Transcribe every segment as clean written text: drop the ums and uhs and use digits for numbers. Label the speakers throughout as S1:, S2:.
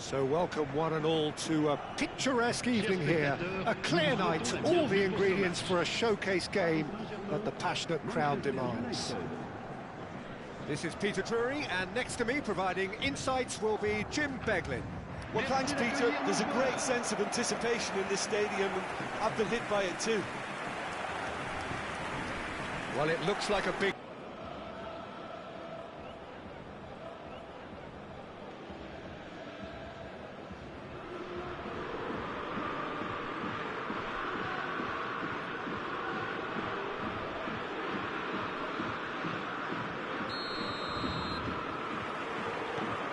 S1: So welcome one and all to a picturesque evening here. A clear night, all the ingredients for a showcase game that the passionate crowd demands. This is Peter Drury, and next to me providing insights will be Jim Beglin.
S2: Well, thanks, Peter. There's a great sense of anticipation in this stadium, and I've been hit by it too.
S1: Well, it looks like a big...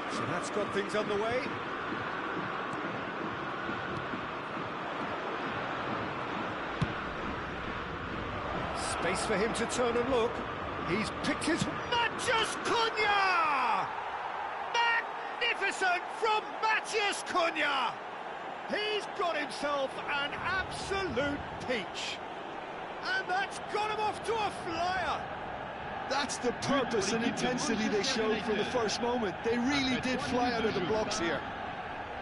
S1: So that's got things underway. Space for him to turn and look. He's picked his... Matheus Cunha! Magnificent from Matheus Cunha! He's got himself an absolute peach. And that's got him off to a flyer.
S2: That's the purpose and intensity they showed from the first moment. They really did fly out of the blocks here.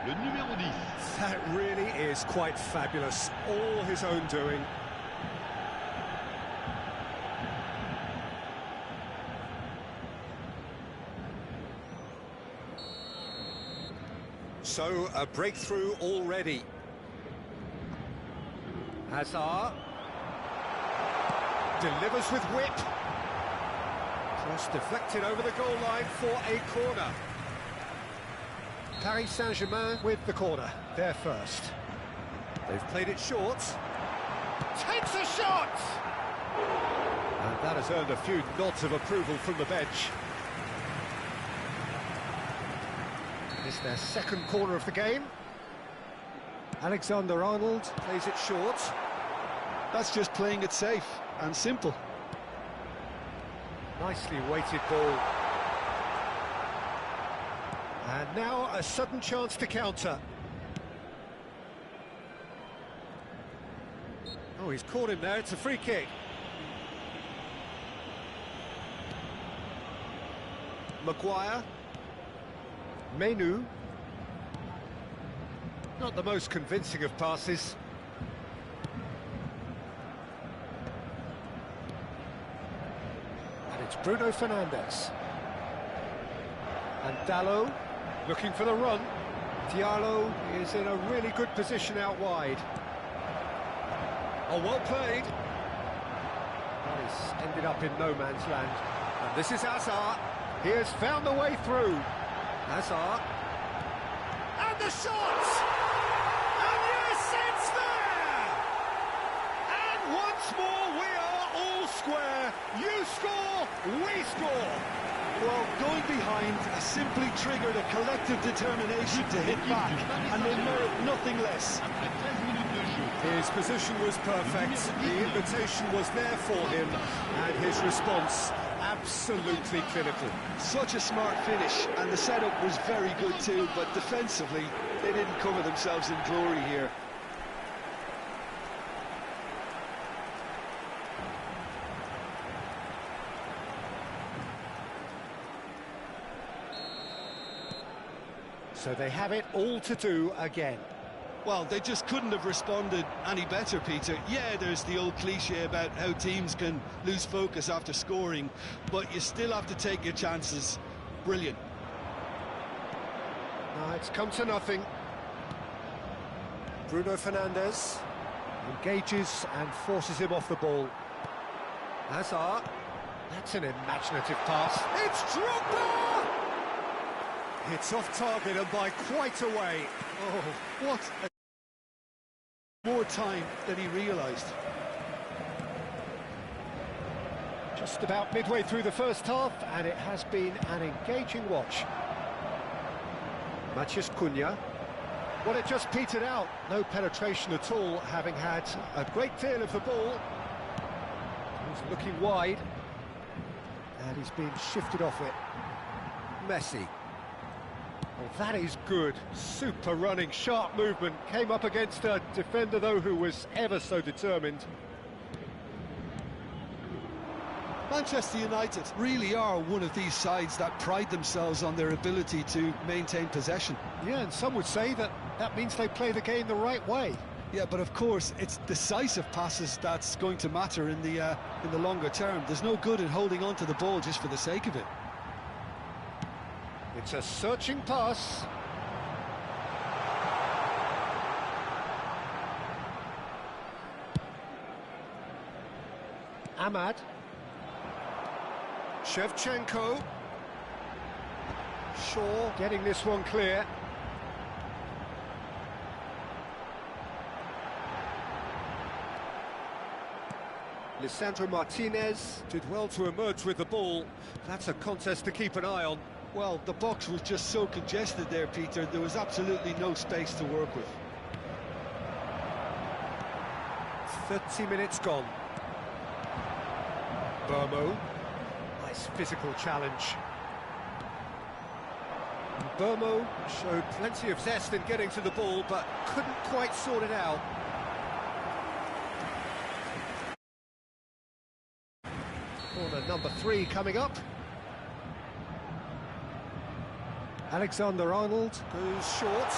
S1: That really is quite fabulous. All his own doing. So, a breakthrough already. Hazard delivers with whip. Cross deflected over the goal line for a corner. Paris Saint-Germain with the corner, there first. They've played it short. Takes a shot! And that has earned a few nods of approval from the bench. It's their second corner of the game. Alexander-Arnold plays it short.
S2: That's just playing it safe and simple.
S1: Nicely weighted ball. And now a sudden chance to counter. Oh, he's caught him there, it's a free kick. Maguire. Menu. Not the most convincing of passes. And it's Bruno Fernandes. And Dalot looking for the run. Diallo is in a really good position out wide. Oh, well played. Well, he's ended up in no man's land. And this is Hazard. He has found the way through. Hazard. And the shot! And yes, it's there! And once more we are all square. You score, we score.
S2: Well, going behind has simply triggered a collective determination to hit back, and they merit nothing less.
S1: His position was perfect, the invitation was there for him, and his response absolutely clinical.
S2: Such a smart finish, and the setup was very good too, but defensively, they didn't cover themselves in glory here.
S1: So they have it all to do again.
S2: Well, they just couldn't have responded any better, Peter. Yeah, there's the old cliche about how teams can lose focus after scoring, but you still have to take your chances. Brilliant.
S1: It's come to nothing. Bruno Fernandes engages and forces him off the ball. Hazard. That's an imaginative pass. It's Drogba! It's off target and by quite a way.
S2: Oh, what a... More time than he realised.
S1: Just about midway through the first half, and it has been an engaging watch. Matheus Cunha. Well, it just petered out. No penetration at all, having had a great deal of the ball. He's looking wide. And he's been shifted off it. Messi. Well, that is good. Super running, sharp movement. Came up against a defender, though, who was ever so determined.
S2: Manchester United really are one of these sides that pride themselves on their ability to maintain possession.
S1: Yeah, and some would say that that means they play the game the right way.
S2: Yeah, but of course, it's decisive passes that's going to matter in the longer term. There's no good in holding on to the ball just for the sake of it.
S1: It's a searching pass. Ahmad. Shevchenko. Shaw getting this one clear. Lisandro Martinez did well to emerge with the ball. That's a contest to keep an eye on.
S2: Well, the box was just so congested there, Peter. There was absolutely no space to work with.
S1: 30 minutes gone. Burmo. Nice physical challenge. And Burmo showed plenty of zest in getting to the ball, but couldn't quite sort it out. Corner number 3 coming up. Alexander-Arnold goes short.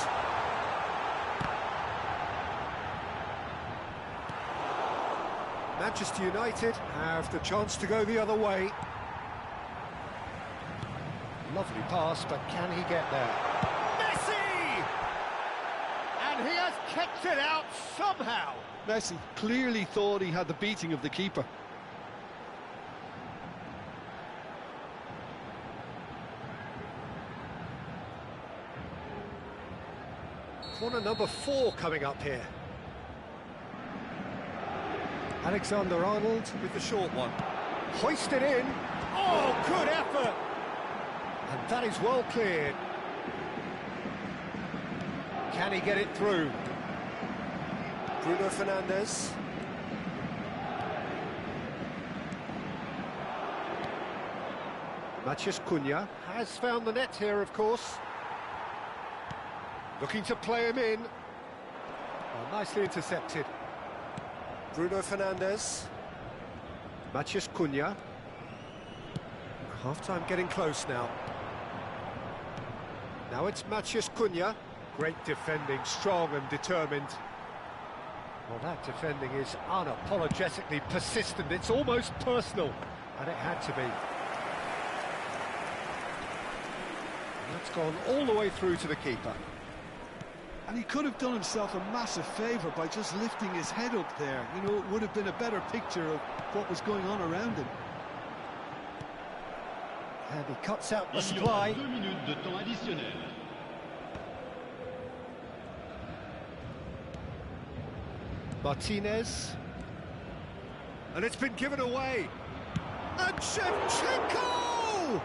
S1: Manchester United have the chance to go the other way. Lovely pass, but can he get there? Messi! And he has kept it out somehow.
S2: Messi clearly thought he had the beating of the keeper.
S1: Corner number 4 coming up here. Alexander-Arnold with the short one. Hoisted in. Oh, good effort! And that is well cleared. Can he get it through? Bruno Fernandes. Matheus Cunha has found the net here, of course. Looking to play him in. Oh, nicely intercepted. Bruno Fernandes. Matheus Cunha. Half-time getting close now. Now it's Matheus Cunha. Great defending, strong and determined. Well, that defending is unapologetically persistent. It's almost personal, and it had to be. And that's gone all the way through to the keeper.
S2: And he could have done himself a massive favour by just lifting his head up there. You know, it would have been a better picture of what was going on around him.
S1: And he cuts out the supply.
S3: 2 minutes de temps additionnel.
S1: Martinez. And it's been given away. And Shevchenko!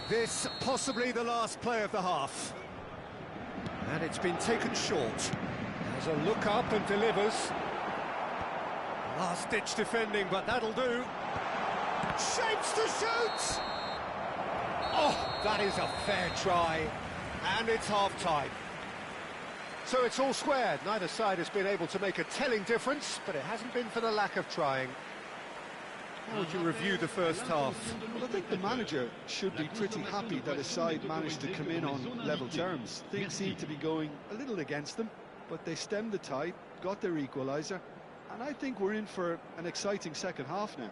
S1: This possibly the last play of the half. And it's been taken short. Has a look up and delivers. Last-ditch defending, but that'll do. Shapes to shoot! Oh, that is a fair try. And it's half-time. So it's all squared. Neither side has been able to make a telling difference, but it hasn't been for the lack of trying. How would you review the first half?
S2: Well, I think the manager should be pretty happy that his side managed to come in on level terms. Things seem to be going a little against them, but they stemmed the tide, got their equaliser, and I think we're in for an exciting second half now.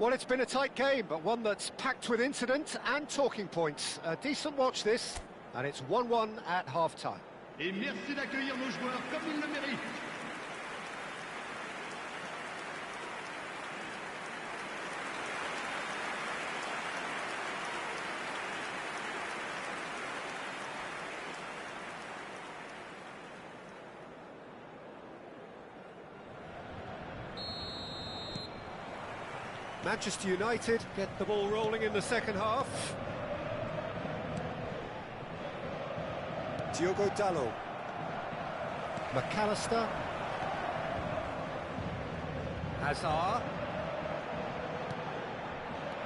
S1: Well, it's been a tight game, but one that's packed with incident and talking points. A decent watch this, and it's 1-1 at half-time.
S3: Et merci d'accueillir nos joueurs comme ils le méritent.
S1: Manchester United get the ball rolling in the second half. Diogo Dalot. McAllister. Hazard.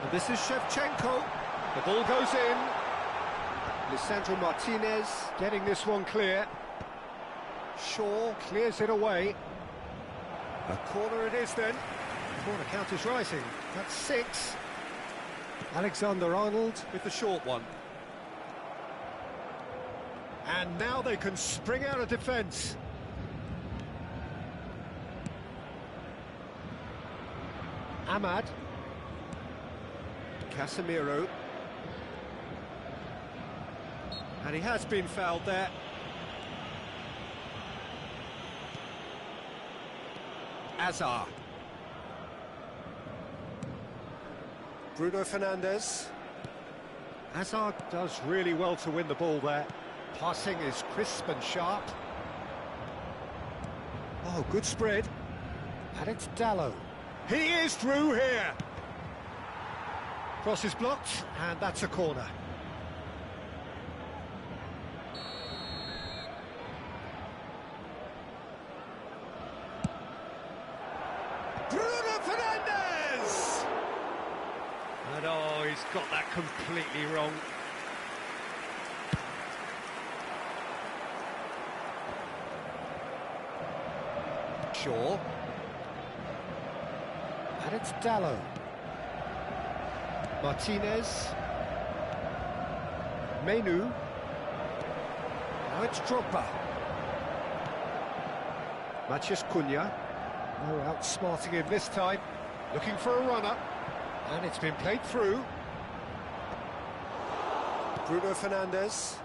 S1: And this is Shevchenko. The ball goes in. Lisandro Martinez getting this one clear. Shaw clears it away. A corner it is then. Corner count is rising. That's 6. Alexander-Arnold with the short one. And now they can spring out of defence. Ahmad. Casemiro. And he has been fouled there. Azar. Bruno Fernandes. Azar does really well to win the ball there. Passing is crisp and sharp. Oh, good spread. And it's Dalot. He is through here. Cross is blocked, and that's a corner. Bruno Fernandes! And oh, he's got that completely wrong. Shaw. And it's Dalot. Martinez. Menu. Now it's Drogba. Matheus Cunha. No outsmarting him this time. Looking for a runner. And it's been played through. Bruno Fernandes.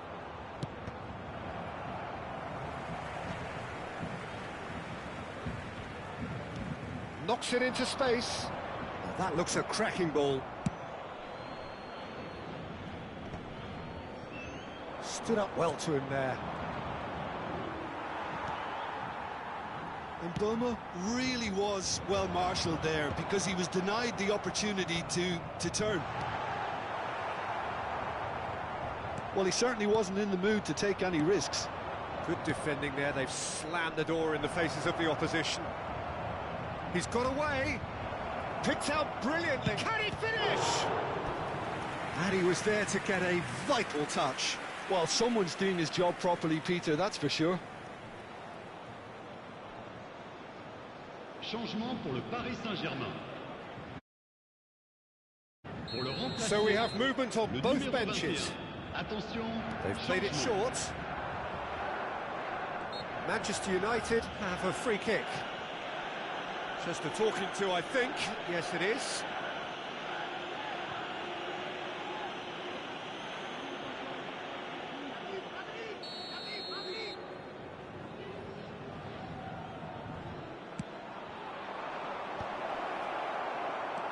S1: Knocks it into space. Oh, that looks a cracking ball. Stood up well to him there.
S2: And Boma really was well marshalled there because he was denied the opportunity to turn. Well, he certainly wasn't in the mood to take any risks.
S1: Good defending there. They've slammed the door in the faces of the opposition. He's got away. Picked out brilliantly. Can he finish? And he was there to get a vital touch.
S2: Well, someone's doing his job properly, Peter, that's for sure.
S3: Changement pour le Paris Saint-Germain.
S1: So we have movement on both benches.
S3: Attention.
S1: They've played it short. Manchester United have a free kick. Just a talking to, I think. Yes, it is.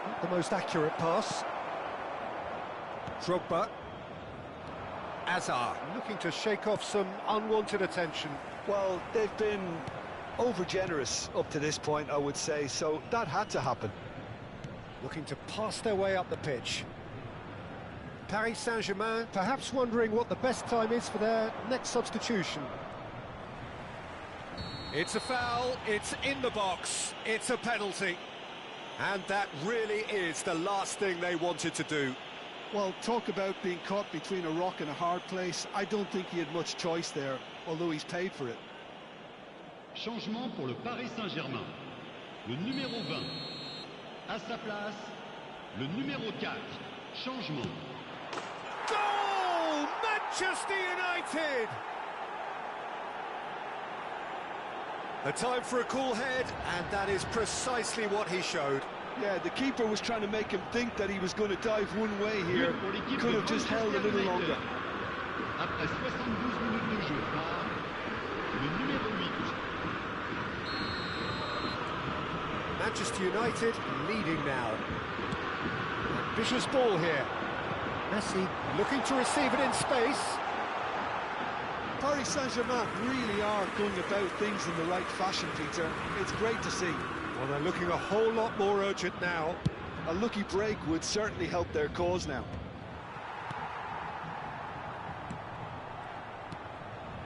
S1: Not the most accurate pass. Drogba. Azar looking to shake off some unwanted attention.
S2: Well, they've been over-generous up to this point, I would say, so that had to happen.
S1: Looking to pass their way up the pitch. Paris Saint-Germain perhaps wondering what the best time is for their next substitution. It's a foul, it's in the box, it's a penalty. And that really is the last thing they wanted to do.
S2: Well, talk about being caught between a rock and a hard place. I don't think he had much choice there, although he's paid for it.
S3: Changement pour le Paris Saint-Germain. Le numéro 20. À sa place, le numéro 4. Changement.
S1: Goal! Manchester United! A time for a cool head, and that is precisely what he showed.
S2: Yeah, the keeper was trying to make him think that he was going to dive one way here. Could have just held a little longer.
S3: Après 72 minutes de jeu par le numéro 8.
S1: Manchester United leading now. Ambitious ball here. Messi looking to receive it in space.
S2: Paris Saint-Germain really are going about things in the right fashion, Peter. It's great to see.
S1: Well, they're looking a whole lot more urgent now.
S2: A lucky break would certainly help their cause now.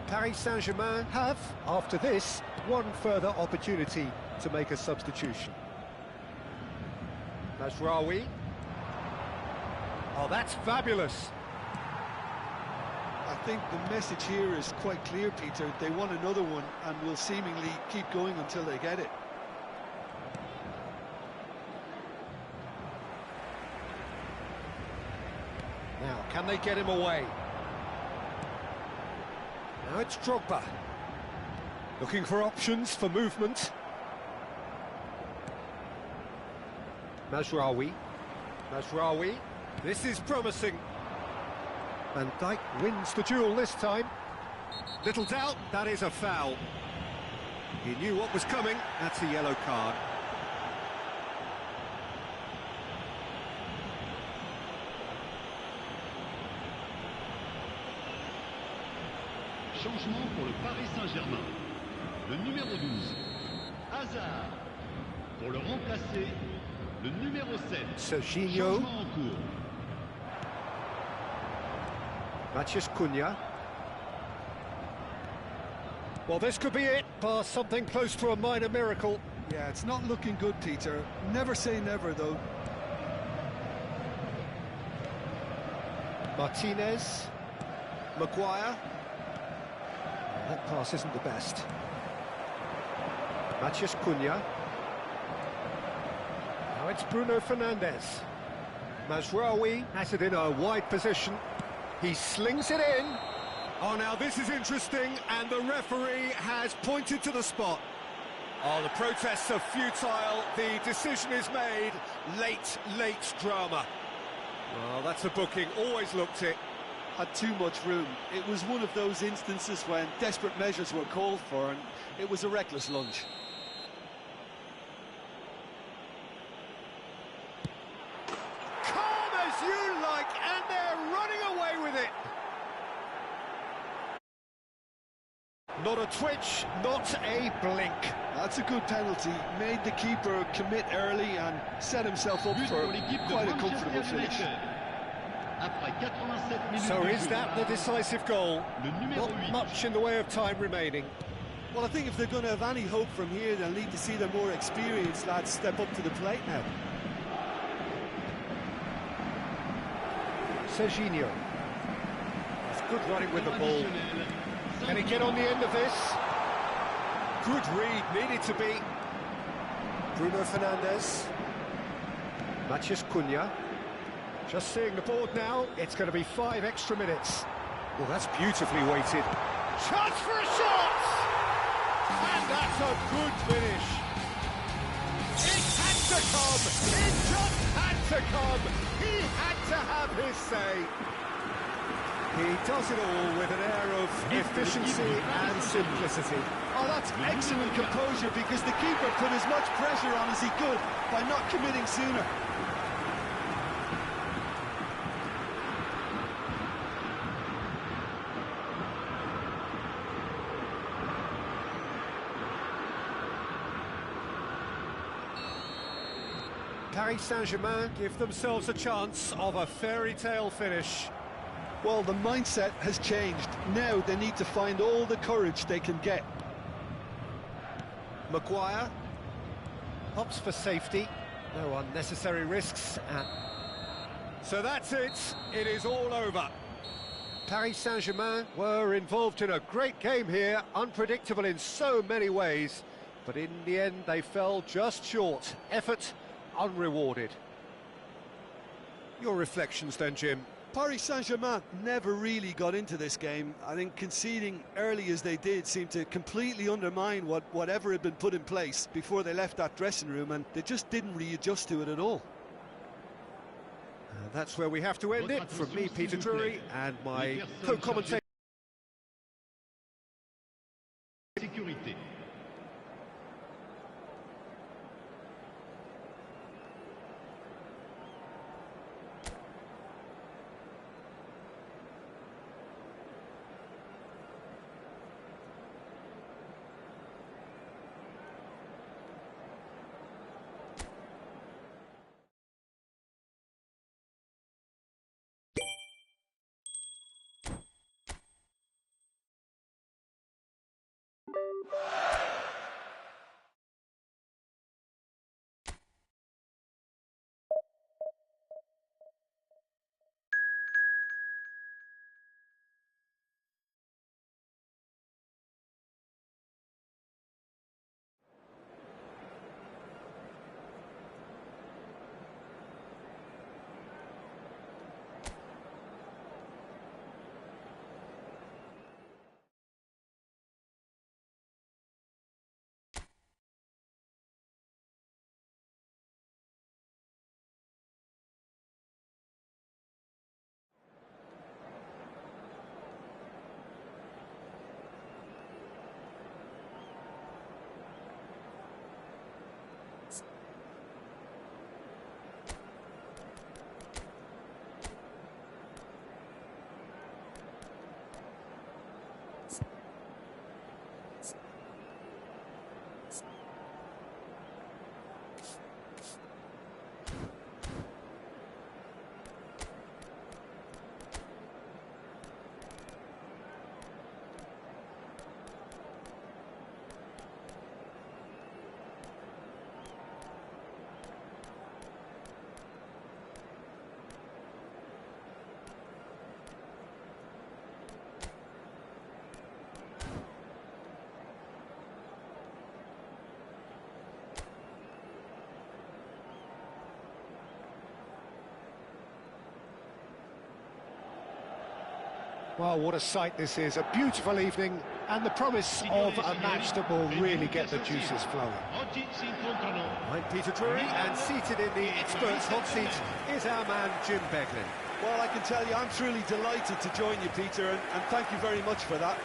S1: Paris Saint-Germain have, after this, one further opportunity to make a substitution. That's Raoui. Oh, that's fabulous.
S2: A think the message here is quite clear, Peter. They want another one and will seemingly keep going until they get it.
S1: Now, can they get him away? Now it's Drogba. Looking for options for movement. Mazraoui. Mazraoui. This is promising. Van Dijk wins the duel this time. Little doubt, that is a foul. He knew what was coming. That's a yellow card.
S3: Changement pour le Paris Saint-Germain. Le numéro 12, Hazard. Pour le remplacer, le numéro 7,
S1: Serginho.
S3: changement en cours.
S1: Matheus Cunha. Well, this could be it, past something close to a minor miracle.
S2: Yeah, it's not looking good, Peter. Never say never, though.
S1: Martinez. Maguire. That pass isn't the best. Matheus Cunha. Now it's Bruno Fernandes. Mazraoui has it in a wide position. He slings it in. Oh, now this is interesting, and the referee has pointed to the spot. Oh, the protests are futile. The decision is made. Late drama. Well, that's a booking. Always looked it.
S2: Had too much room. It was one of those instances when desperate measures were called for, and it was a reckless lunge.
S1: Calm as you like, and they're running away with it. Not a twitch, not a blink.
S2: That's a good penalty. Made the keeper commit early and set himself up
S3: But
S2: for
S3: pour l'équipe de
S2: quite a
S3: Manchester
S2: comfortable finish.
S3: United. Après 87 minutes
S1: So
S3: de
S1: is
S3: jeu,
S1: that the decisive goal?
S3: le numéro
S1: Not
S3: 8,
S1: much in the way of time remaining.
S2: Well, I think if they're going to have any hope from here, they'll need to see their more experienced lads step up to the plate now.
S1: Serginho. It's good running with the ball.
S3: additionnel.
S1: Can he get on the end of this? Good read, needed to be. Bruno Fernandes. Matheus Cunha. Just seeing the board now, it's going to be 5 extra minutes. Well, that's beautifully weighted. Chance for a shot! And that's a good finish. It had to come! It just had to come! He had to have his say. He does it all with an air of efficiency and simplicity.
S2: Oh, that's excellent composure, because the keeper put as much pressure on as he could by not committing sooner.
S1: Paris Saint-Germain give themselves a chance of a fairy tale finish.
S2: Well, the mindset has changed. Now they need to find all the courage they can get.
S1: Maguire opts for safety, no unnecessary risks, and so that's it, it is all over. Paris Saint-Germain were involved in a great game here, unpredictable in so many ways, but in the end they fell just short, effort unrewarded. Your reflections then, Jim?
S2: Paris Saint-Germain never really got into this game. I think conceding early as they did seemed to completely undermine whatever had been put in place before they left that dressing room, and they just didn't readjust to it at all.
S1: That's where we have to end it. From me, Peter Drury, and my co-commentator.
S3: Sécurité.
S1: Well, what a sight this is. A beautiful evening and the promise of a match that will really get the juices flowing. I'm Peter Drury, and seated in the experts' hot seat is our man Jim Beglin.
S2: Well, I can tell you, I'm truly delighted to join you, Peter, and thank you very much for that.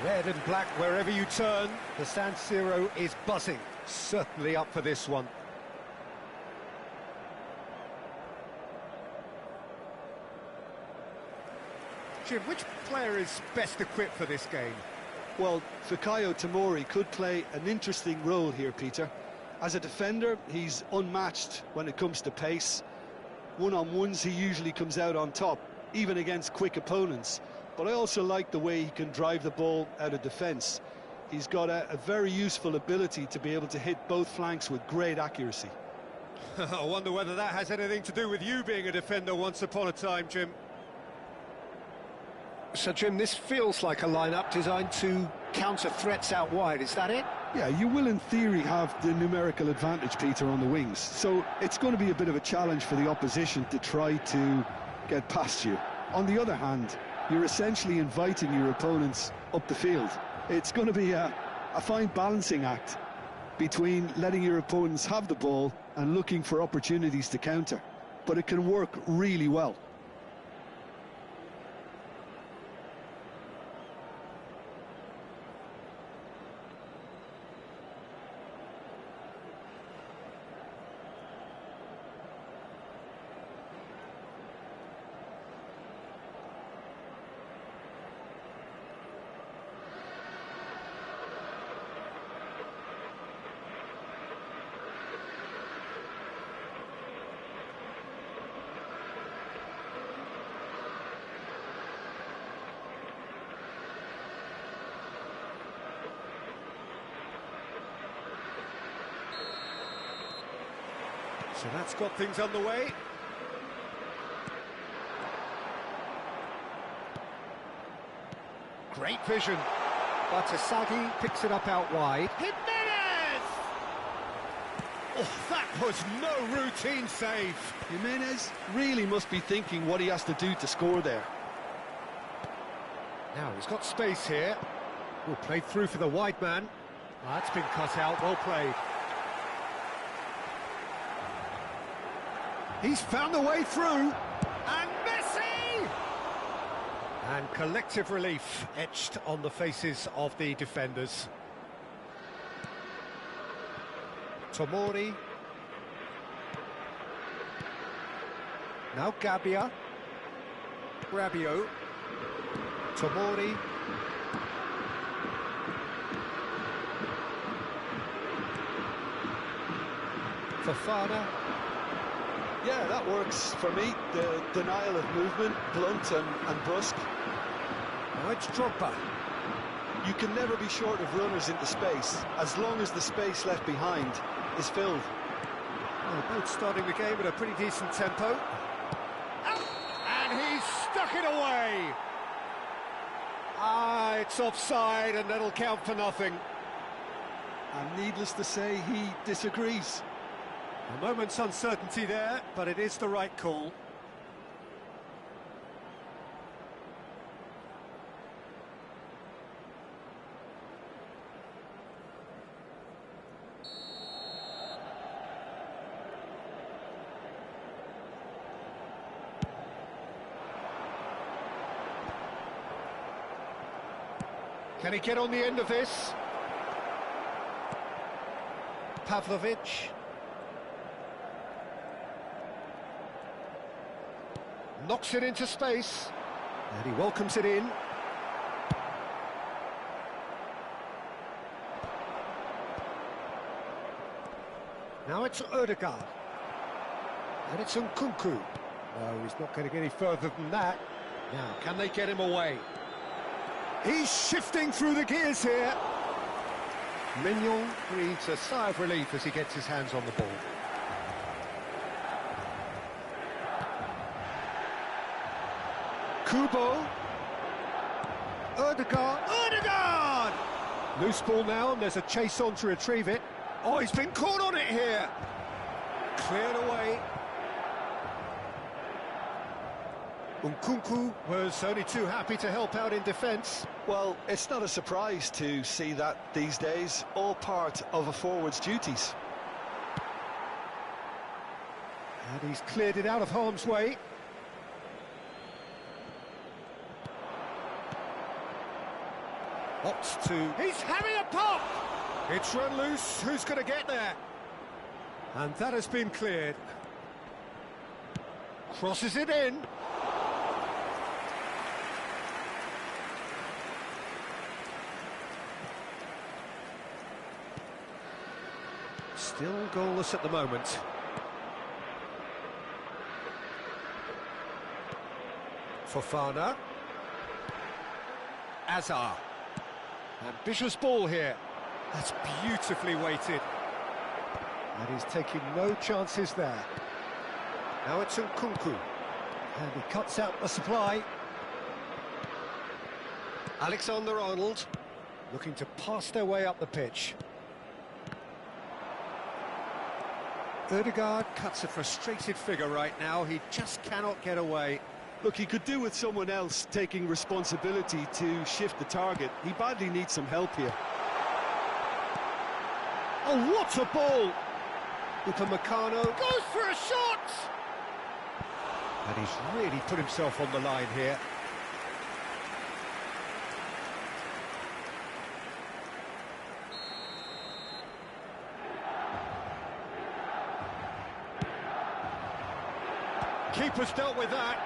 S1: Red and black wherever you turn, the San Siro is buzzing. Certainly up for this one. Jim, which player is best equipped for this game?
S2: Well, Fikayo Tomori could play an interesting role here, Peter. As a defender, he's unmatched when it comes to pace. One-on-ones, he usually comes out on top, even against quick opponents. But I also like the way he can drive the ball out of defence. He's got a very useful ability to be able to hit both flanks with great accuracy.
S1: I wonder whether that has anything to do with you being a defender once upon a time, Jim. So, Jim, this feels like a lineup designed to counter threats out wide, is that it?
S2: Yeah, you will in theory have the numerical advantage, Peter, on the wings. So it's going to be a bit of a challenge for the opposition to try to get past you. On the other hand, you're essentially inviting your opponents up the field. It's going to be a fine balancing act between letting your opponents have the ball and looking for opportunities to counter. But it can work really well.
S1: So that's got things underway. Great vision. But Asagi picks it up out wide. Jimenez! Oh, that was no routine save.
S2: Jimenez really must be thinking what he has to do to score there.
S1: Now he's got space here. Oh, played through for the wide man. That's been cut out, well played. He's found the way through, and Messi! And collective relief etched on the faces of the defenders. Tomori. Now Gabbia. Rabiot. Tomori. Fofana.
S2: Yeah, that works for me. The denial of movement, blunt and brusque.
S1: Now it's Drogba.
S2: You can never be short of runners into space, as long as the space left behind is filled.
S1: Well, both starting the game at a pretty decent tempo. And he's stuck it away! Ah, it's offside, and that'll count for nothing.
S2: And needless to say, he disagrees.
S1: A moment's uncertainty there, but it is the right call. Can he get on the end of this? Pavlovic. Knocks it into space, and he welcomes it in. Now it's Odegaard, and it's Nkunku. No, he's not going to get any further than that. Now, can they get him away? He's shifting through the gears here. Mignon breathes a sigh of relief as he gets his hands on the ball. Kubo. Odegaard! Loose ball now, and there's a chase on to retrieve it. Oh, he's been caught on it here. Cleared away. Nkunku was only too happy to help out in defence.
S2: Well, it's not a surprise to see that these days, all part of a forward's duties.
S1: And he's cleared it out of harm's way. Opts to... He's having a pop! It's run loose, who's going to get there? And that has been cleared. Crosses it in. Still goalless at the moment. Fofana. Azar. Ambitious ball here. That's beautifully weighted. And he's taking no chances there. Now it's Nkunku. And he cuts out the supply. Alexander-Arnold looking to pass their way up the pitch. Ødegaard cuts a frustrated figure right now. He just cannot get away.
S2: Look, he could do with someone else taking responsibility to shift the target. He badly needs some help here.
S1: Oh, what a ball! Upamecano goes for a shot! And he's really put himself on the line here. Keeper's dealt with that.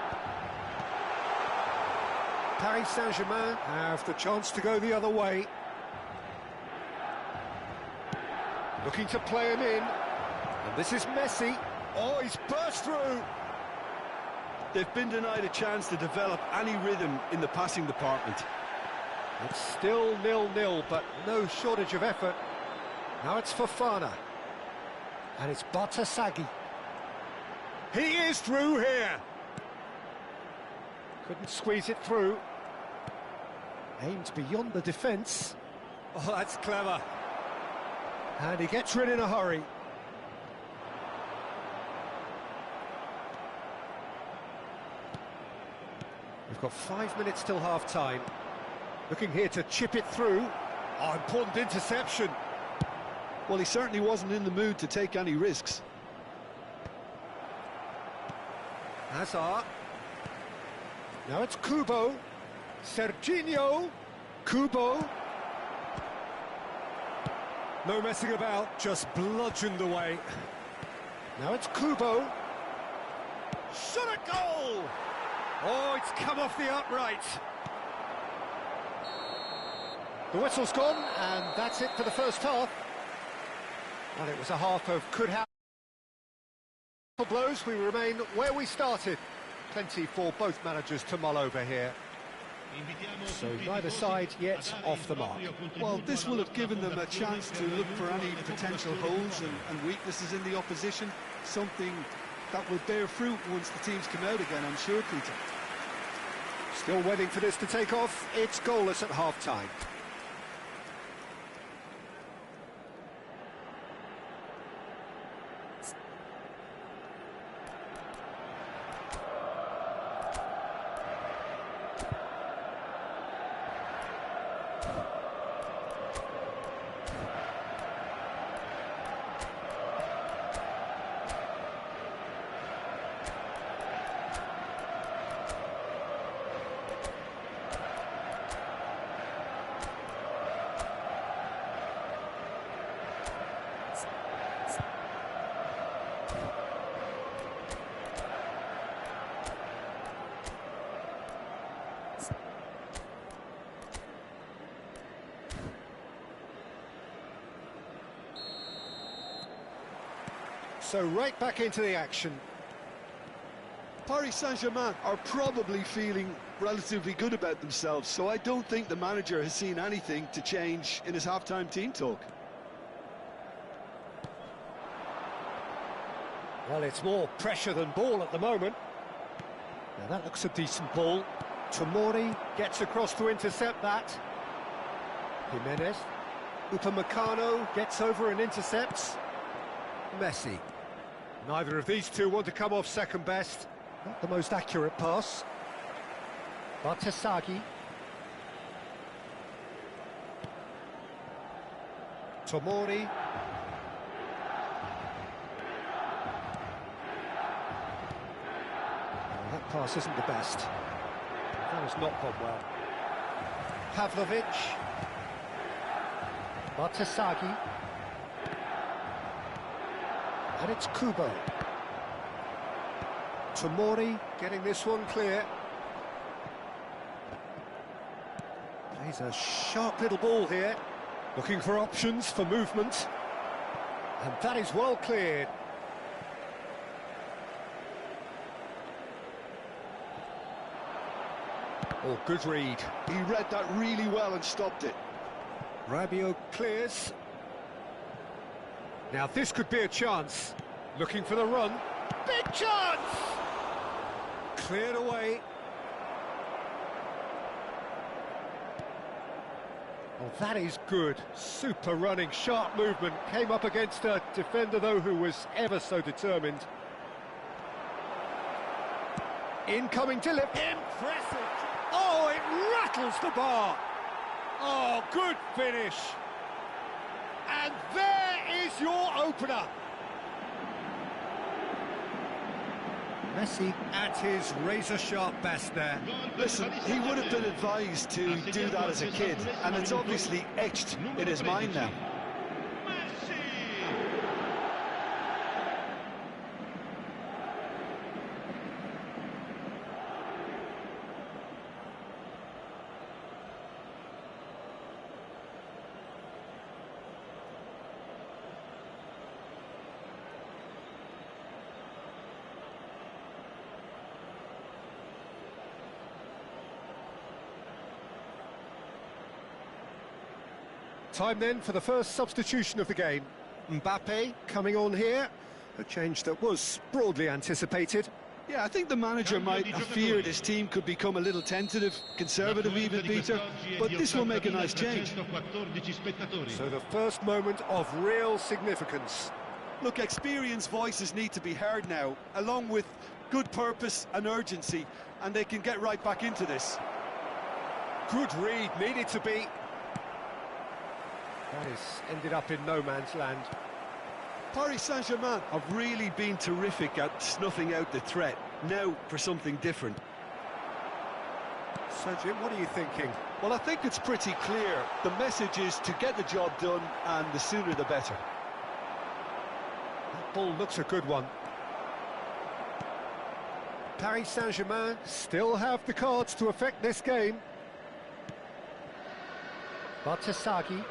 S1: Paris Saint-Germain have the chance to go the other way. Looking to play him in. And this is Messi. Oh, he's burst through.
S2: They've been denied a chance to develop any rhythm in the passing department.
S1: It's still 0-0, but no shortage of effort. Now it's Fofana. And it's Bartasaghi. He is through here. Couldn't squeeze it through. Aimed beyond the defence. Oh, that's clever. And he gets rid in a hurry. We've got 5 minutes till half-time. Looking here to chip it through. Oh, important interception.
S2: Well, he certainly wasn't in the mood to take any risks.
S1: Hazard. Now it's Kubo. Serginho. Kubo. No messing about, just bludgeoned away. Now it's Kubo. Shot a goal! Oh, it's come off the upright. The whistle's gone, and that's it for the first half. Well, it was a half of could have blows. We remain where we started. Plenty for both managers to mull over here. So neither side yet off the mark.
S2: Well, this will have given them a chance to look for any potential holes and weaknesses in the opposition. Something that will bear fruit once the teams come out again, I'm sure, Peter.
S1: Still waiting for this to take off. It's goalless at half-time. So right back into the action.
S2: Paris Saint-Germain are probably feeling relatively good about themselves, so I don't think the manager has seen anything to change in his half-time team talk.
S1: Well, it's more pressure than ball at the moment. Now that looks a decent ball. Tomori gets across to intercept that. Jimenez. Upamecano gets over and intercepts. Messi. Neither of these two want to come off second best. Not the most accurate pass. Bartasagi. Tomori. Oh, that pass isn't the best. That has not gone well. Pavlovic. Bartasagi. And it's Kubo. Tomori getting this one clear. Plays a sharp little ball here. Looking for options for movement. And that is well cleared. Oh, good read.
S2: He read that really well and stopped it.
S1: Rabiot clears. Now this could be a chance. Looking for the run. Big chance! Cleared away. Oh, that is good. Super running, sharp movement. Came up against a defender, though, who was ever so determined. Incoming delivery. Impressive. Oh, it rattles the bar. Oh, good finish. And there is your opener. Messi at his razor-sharp best there.
S2: Listen, he would have been advised to do that as a kid, and it's obviously etched in his mind now.
S1: Time then for the first substitution of the game. Mbappe coming on here, a change that was broadly anticipated.
S2: Yeah, I think the manager might have feared his team could become a little tentative, conservative even, Peter, but this will make a nice change.
S1: So the first moment of real significance.
S2: Look, experienced voices need to be heard now, along with good purpose and urgency, and they can get right back into this.
S1: Good read, needed to be. That has ended up in no man's land.
S2: Paris Saint-Germain have really been terrific at snuffing out the threat. Now for something different.
S1: So, Jim, what are you thinking?
S2: Well, I think it's pretty clear. The message is to get the job done, and the sooner the better.
S1: That ball looks a good one. Paris Saint-Germain still have the cards to affect this game. Bartasagi.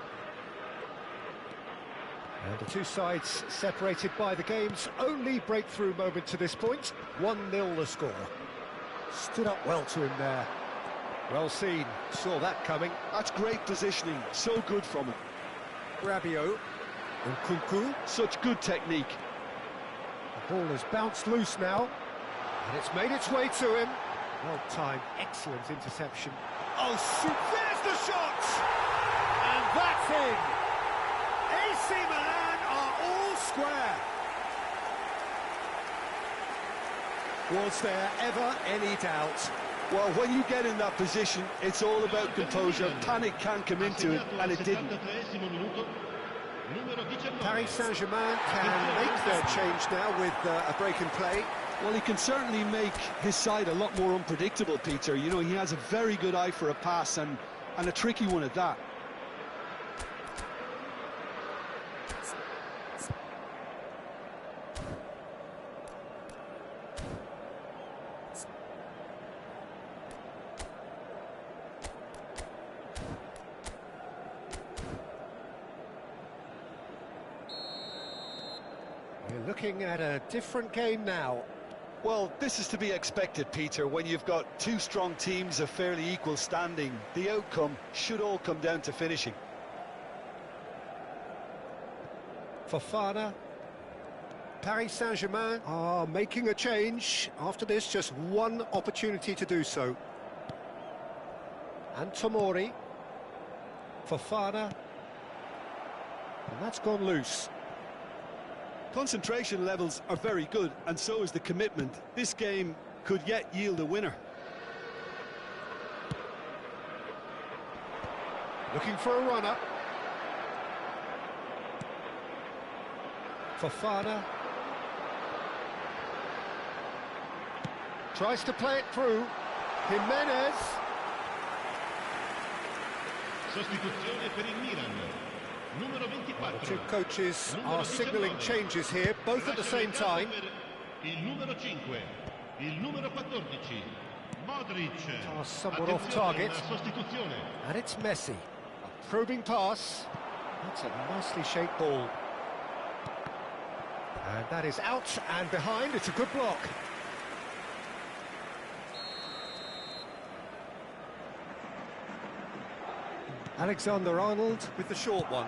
S1: And the two sides separated by the game's only breakthrough moment to this point. 1-0 the score. Stood up well to him there. Well seen, saw that coming.
S2: That's great positioning, so good from him.
S1: Rabiot. And Kunku.
S2: Such good technique.
S1: The ball has bounced loose now. And it's made its way to him. Well timed, excellent interception. Oh, there's the shot! And that's in! AC Milan are all square. Was there ever any doubt?
S2: Well, when you get in that position, it's all about composure. Panic can come into it, and it didn't.
S1: Paris Saint-Germain can make their change now with a break in play.
S2: Well, he can certainly make his side a lot more unpredictable, Peter. You know, he has a very good eye for a pass, and a tricky one at that.
S1: We're looking at a different game now.
S2: Well, this is to be expected, Peter. When you've got two strong teams of fairly equal standing, the outcome should all come down to finishing.
S1: Fofana. Paris Saint-Germain are making a change. After this, just one opportunity to do so. And Tomori. Fofana. And that's gone loose.
S2: Concentration levels are very good, and so is the commitment. This game could yet yield a winner.
S1: Looking for a runner. Fofana. Tries to play it through. Jimenez.
S3: Sostituzione per il Milan. Numero 24.
S1: The two coaches are signalling changes here, both at the same time.
S3: Il numero 5, il numero 14, Modric.
S1: Are somewhat off target.
S3: Sostituzione.
S1: And it's Messi. A probing pass. That's a nicely shaped ball. And that is out and behind. It's a good block. Alexander-Arnold with the short one.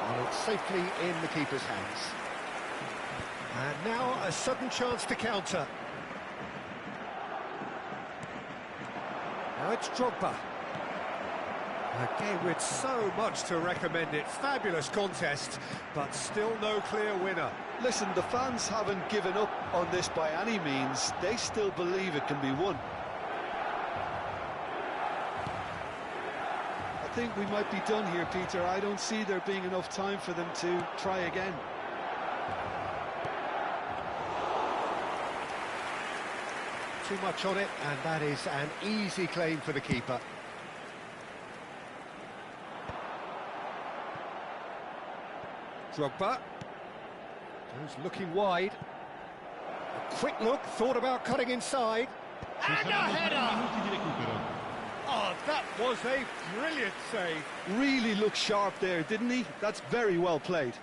S1: And it's safely in the keeper's hands. And now a sudden chance to counter. Now it's Drogba. A game with so much to recommend it. Fabulous contest, but still no clear winner.
S2: Listen, the fans haven't given up on this by any means. They still believe it can be won. I think we might be done here, Peter. I don't see there being enough time for them to try again.
S1: Too much on it, and that is an easy claim for the keeper. Drogba. Who's looking wide. A quick look, thought about cutting inside. And a header! Oh, that was a brilliant save.
S2: Really looked sharp there, didn't he? That's very well played.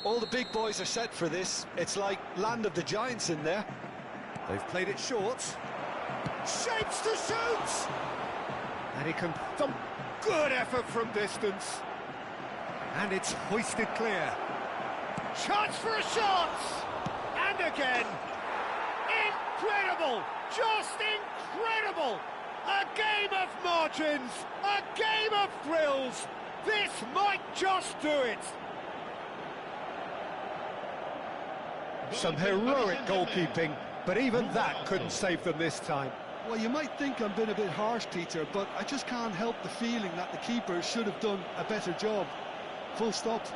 S2: All the big boys are set for this. It's like Land of the Giants in there.
S1: They've played it short. Shapes to shoot! And he can thump. Good effort from distance. And it's hoisted clear. Chance for a shot! And again! Incredible! Just incredible! A game of margins! A game of thrills! This might just do it! Some heroic goalkeeping, but even that couldn't save them this time.
S2: Well, you might think I'm being a bit harsh, Peter, but I just can't help the feeling that the keeper should have done a better job. Full stop.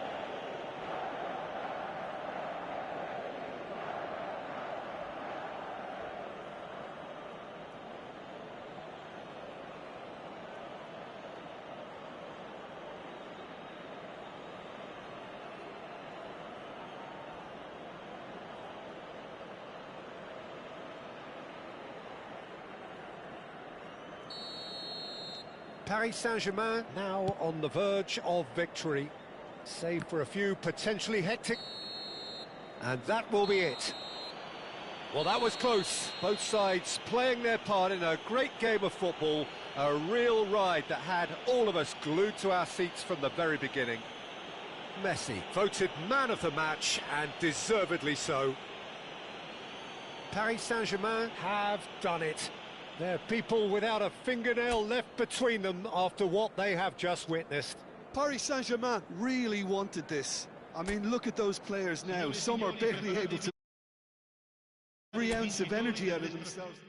S1: Paris Saint-Germain now on the verge of victory. Save for a few potentially hectic... And that will be it. Well, that was close. Both sides playing their part in a great game of football. A real ride that had all of us glued to our seats from the very beginning. Messi voted man of the match, and deservedly so. Paris Saint-Germain have done it. They're people without a fingernail left between them after what they have just witnessed.
S2: Paris Saint-Germain really wanted this. I mean, look at those players now. Some are barely able to every ounce of energy out of themselves.